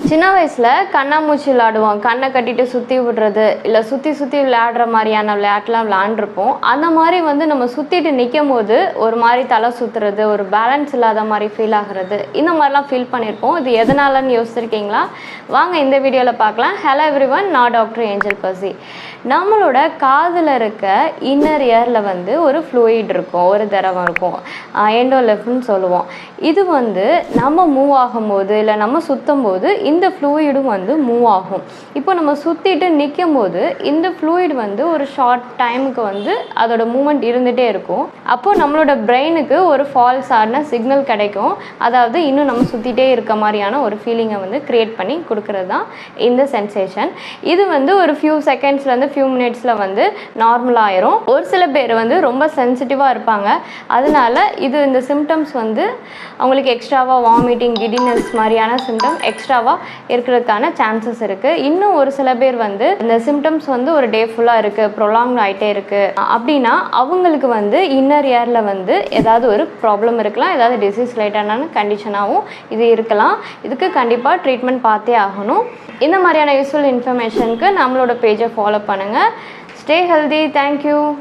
சின்ன வயசில் கண்ணாமூச்சி விளையாடுவோம். கண்ணை கட்டிட்டு சுற்றி விடுறது, இல்லை சுற்றி சுற்றி விளையாடுற மாதிரியான விளையாட்டுலாம் விளையாண்டுருப்போம். அந்த மாதிரி நம்ம சுற்றிட்டு நிற்கும் போது ஒரு மாதிரி தலை சுற்றுறது, ஒரு பேலன்ஸ் இல்லாத மாதிரி ஃபீல் ஆகிறது, இந்த மாதிரிலாம் ஃபீல் பண்ணியிருப்போம். இது எதனாலன்னு யோசிச்சிருக்கீங்களா? வாங்க இந்த வீடியோவில் பார்க்கலாம். ஹலோ எவ்ரிவன், நான் டாக்டர் ஏஞ்சல் பசி. நம்மளோட காதில் இருக்க இன்னர் இயரில் ஒரு ஃப்ளூயிட் இருக்கும், ஒரு திரவம் இருக்கும், எண்டோலிஃப்னு சொல்லுவோம். இது நம்ம மூவ் ஆகும்போது இல்லை நம்ம சுற்றும் போது இந்த ஃப்ளூயிடும் மூவ் ஆகும். இப்போ நம்ம சுற்றிட்டு நிற்கும் போது இந்த ஃப்ளூயிட் ஒரு ஷார்ட் டைமுக்கு அதோட மூமெண்ட் இருந்துகிட்டே இருக்கும். அப்போது நம்மளோட பிரெயினுக்கு ஒரு ஃபால்ஸான சிக்னல் கிடைக்கும். அதாவது இன்னும் நம்ம சுற்றிட்டே இருக்க மாதிரியான ஒரு ஃபீலிங்கை க்ரியேட் பண்ணி கொடுக்கறது தான் இந்த சென்சேஷன். இது ஒரு ஃபியூ செகண்ட்ஸ்லேருந்து ஃபியூ மினிட்ஸில் நார்மல் ஆயிரும். ஒரு சில பேர் ரொம்ப சென்சிட்டிவாக இருப்பாங்க. அதனால இந்த சிம்டம்ஸ் அவங்களுக்கு எக்ஸ்ட்ராவாக வாமிட்டிங், கிடினஸ் மாதிரியான சிம்டம் எக்ஸ்ட்ராவாக இருக்கிறதுக்கான சான்சஸ் இருக்குது. இன்னும் ஒரு சில பேர் இந்த சிம்டம்ஸ் ஒரு டே ஃபுல்லாக இருக்குது, ப்ரொலாங் ஆகிட்டே இருக்குது அப்படின்னா அவங்களுக்கு இன்னர் இயரில் ஏதாவது ஒரு ப்ராப்ளம் இருக்கலாம், ஏதாவது டிசீஸ் ரிலேட்டடான கண்டிஷனாகவும் இது இருக்கலாம். இதுக்கு கண்டிப்பாக ட்ரீட்மெண்ட் பார்த்தே ஆகணும். இந்த மாதிரியான யூஸ்ஃபுல் இன்ஃபர்மேஷனுக்கு நம்மளோட பேஜை ஃபாலோ பண்ணுங்கள். Stay healthy. தேங்க்யூ.